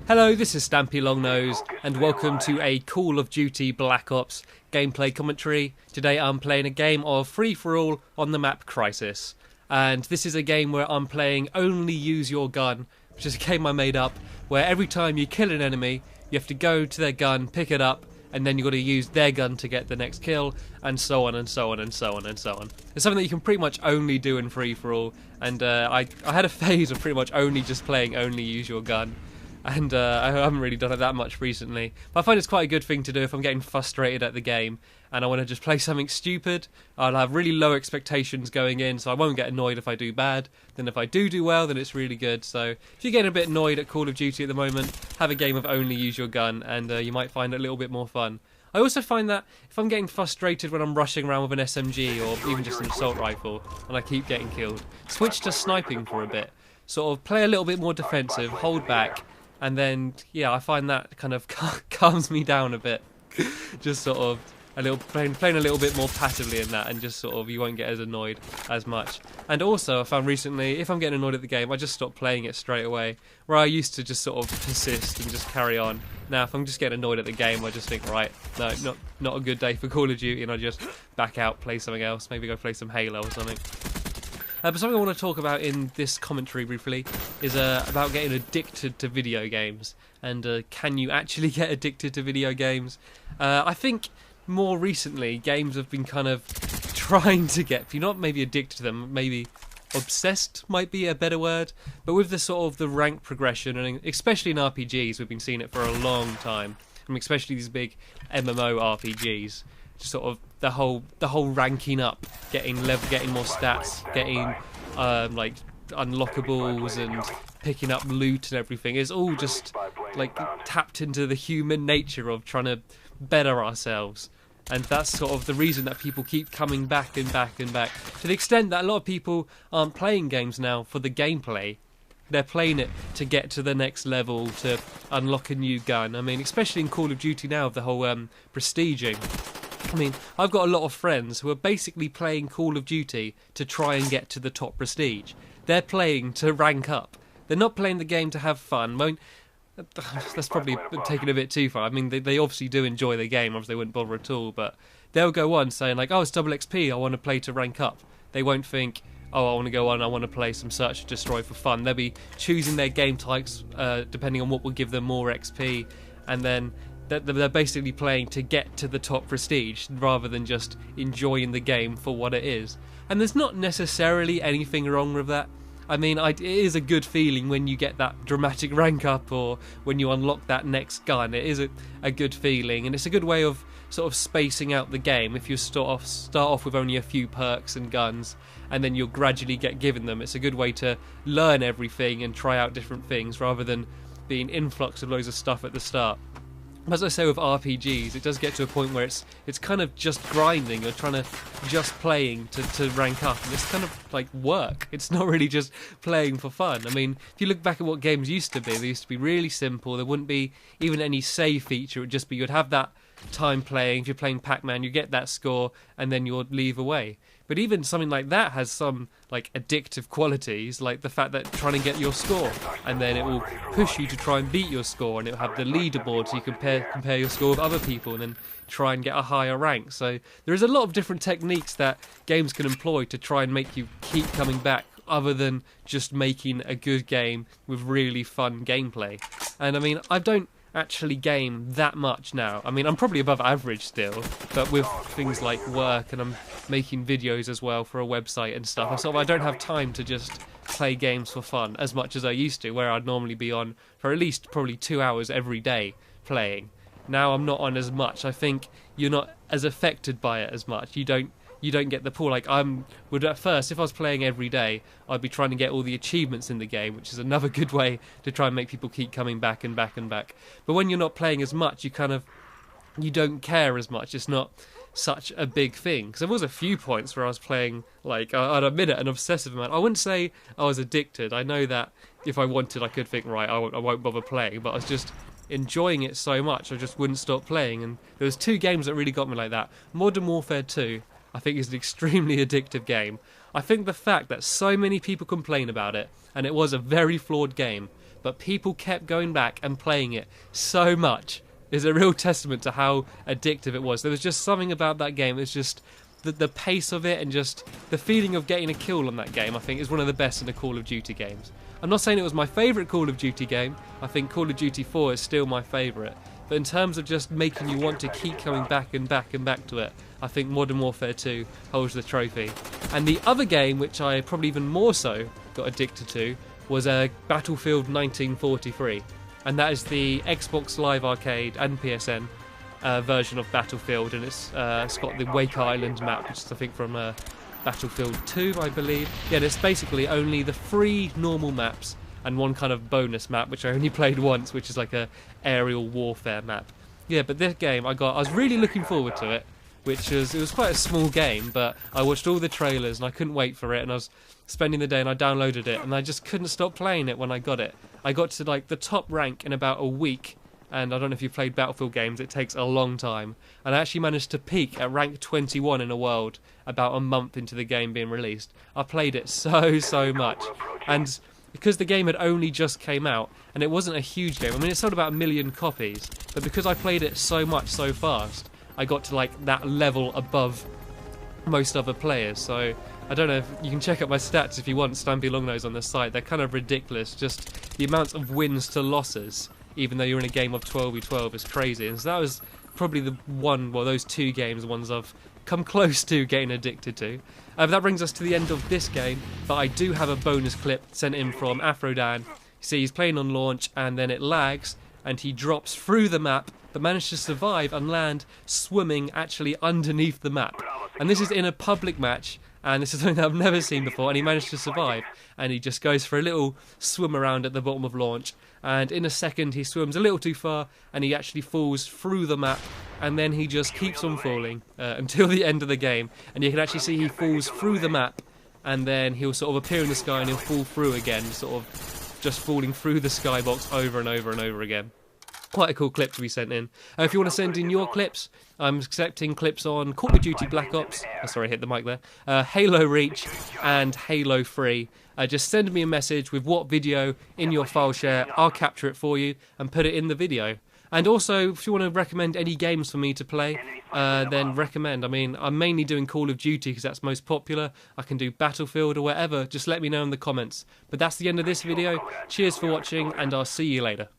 Hello, this is Stampy Longnose, and welcome to a Call of Duty Black Ops gameplay commentary. Today I'm playing a game of free-for-all on the map Crisis. And this is a game where I'm playing Only Use Your Gun, which is a game I made up, where every time you kill an enemy, you have to go to their gun, pick it up, and then you've got to use their gun to get the next kill, and so on and so on and so on and so on. It's something that you can pretty much only do in free-for-all, and I had a phase of pretty much only just playing Only Use Your Gun. And I haven't really done it that much recently. But I find it's quite a good thing to do if I'm getting frustrated at the game and I want to just play something stupid. I'll have really low expectations going in, so I won't get annoyed if I do bad. Then if I do well, then it's really good. So if you're getting a bit annoyed at Call of Duty at the moment, have a game of Only Use Your Gun, and you might find it a little bit more fun. I also find that if I'm getting frustrated when I'm rushing around with an SMG or even just an assault rifle and I keep getting killed, switch to sniping for a bit. Sort of play a little bit more defensive, hold back. And then, yeah, I find that kind of calms me down a bit. Just sort of playing a little bit more passively in that, and just sort of you won't get as annoyed as much. And also, I found recently, if I'm getting annoyed at the game, I just stop playing it straight away. Where I used to just sort of persist and just carry on. Now, if I'm just getting annoyed at the game, I just think, right, no, not a good day for Call of Duty, and I just back out, play something else, maybe go play some Halo or something. But something I want to talk about in this commentary briefly is about getting addicted to video games. And can you actually get addicted to video games? I think more recently games have been kind of trying to get, if you're not maybe addicted to them, maybe obsessed might be a better word. But with the sort of the rank progression, and especially in RPGs, we've been seeing it for a long time. I mean, especially these big MMO RPGs. Just sort of the whole ranking up, getting more stats, getting like unlockables and picking up loot and everything is all just like tapped into the human nature of trying to better ourselves. And that's sort of the reason that people keep coming back and back and back, to the extent that a lot of people aren't playing games now for the gameplay. They're playing it to get to the next level, to unlock a new gun. I mean, especially in Call of Duty now, the whole prestiging. I mean, I've got a lot of friends who are basically playing Call of Duty to try and get to the top prestige. They're playing to rank up. They're not playing the game to have fun. I mean, that's probably taken a bit too far. I mean, they obviously do enjoy the game, or else they wouldn't bother at all. But they'll go on saying like, oh, it's double XP, I want to play to rank up. They won't think, oh, I want to go on, I want to play some Search and Destroy for fun. They'll be choosing their game types depending on what will give them more XP, and then they're basically playing to get to the top prestige rather than just enjoying the game for what it is. And there's not necessarily anything wrong with that. I mean, it is a good feeling when you get that dramatic rank up, or when you unlock that next gun. It is a good feeling, and it's a good way of sort of spacing out the game. If you start off with only a few perks and guns, and then you'll gradually get given them, it's a good way to learn everything and try out different things, rather than being influx of loads of stuff at the start. As I say with RPGs, it does get to a point where it's kind of just grinding. You're trying to just playing to rank up, and it's kind of like work. It's not really just playing for fun. I mean, if you look back at what games used to be, they used to be really simple. There wouldn't be even any save feature. It would just be you'd have that time playing. If you're playing Pac-Man, you get that score, and then you'll leave away. But even something like that has some like addictive qualities, like the fact that trying to get your score, and then it will push you to try and beat your score, and it will have the leaderboard so you compare your score with other people, and then try and get a higher rank. So there is a lot of different techniques that games can employ to try and make you keep coming back, other than just making a good game with really fun gameplay. And I mean, I don't actually game that much now. I mean, I'm probably above average still, but with things like work, and I'm making videos as well for a website and stuff, I don't have time to just play games for fun as much as I used to, where I'd normally be on for at least probably 2 hours every day playing. Now I'm not on as much. I think you're not as affected by it as much. You don't get the pull. Like would at first, if I was playing every day, I'd be trying to get all the achievements in the game, which is another good way to try and make people keep coming back and back and back. But when you're not playing as much, you don't care as much. It's not such a big thing. Because there was a few points where I was playing, like, I'd admit it, an obsessive amount. I wouldn't say I was addicted. I know that if I wanted, I could think, right, I won't bother playing, but I was just enjoying it so much, I just wouldn't stop playing. And there was 2 games that really got me like that. Modern Warfare 2, I think, is an extremely addictive game. I think the fact that so many people complain about it, and it was a very flawed game, but people kept going back and playing it so much. Is a real testament to how addictive it was. There was just something about that game. It was just the pace of it and just the feeling of getting a kill on that game, I think, is one of the best in the Call of Duty games. I'm not saying it was my favourite Call of Duty game. I think Call of Duty 4 is still my favourite. But in terms of just making you want to keep coming back and back and back to it, I think Modern Warfare 2 holds the trophy. And the other game, which I probably even more so got addicted to, was Battlefield 1943. And that is the Xbox Live Arcade and PSN version of Battlefield, and it's got the Wake Island map, which is I think from Battlefield 2, I believe. Yeah, it's basically only the 3 normal maps and one kind of bonus map, which I only played once, which is like a aerial warfare map. Yeah, but this game I was really looking forward to it, it was quite a small game, but I watched all the trailers and I couldn't wait for it, and I was spending the day and I downloaded it and I just couldn't stop playing it when I got it. I got to like the top rank in about a week, and I don't know if you've played Battlefield games, it takes a long time, and I actually managed to peak at rank 21 in the world about a month into the game being released. I played it so much, and because the game had only just came out and it wasn't a huge game, I mean it sold about 1 million copies, but because I played it so much so fast, I got to like that level above most other players. So I don't know if you can check out my stats if you want, Stampy Longnose on the site. They're kind of ridiculous. Just the amount of wins to losses, even though you're in a game of 12v12, is crazy. And so that was probably those 2 games, the ones I've come close to getting addicted to. That brings us to the end of this game, but I do have a bonus clip sent in from Afrodan. See, he's playing on launch and then it lags and he drops through the map, but managed to survive and land swimming actually underneath the map. And this is in a public match, and this is something that I've never seen before, and he managed to survive. And he just goes for a little swim around at the bottom of launch, and in a second he swims a little too far and he actually falls through the map, and then he just keeps on falling until the end of the game. And you can actually see he falls through the map, and then he'll sort of appear in the sky and he'll fall through again, sort of just falling through the skybox over and over and over again. Quite a cool clip to be sent in. If you want to send in your clips, I'm accepting clips on Call of Duty Black Ops, sorry I hit the mic there, Halo Reach and Halo 3. Just send me a message with what video in your file share, I'll capture it for you and put it in the video. And also, if you want to recommend any games for me to play, then recommend. I mean, I'm mainly doing Call of Duty because that's most popular. I can do Battlefield or whatever, just let me know in the comments. But that's the end of this video. Cheers for watching, and I'll see you later.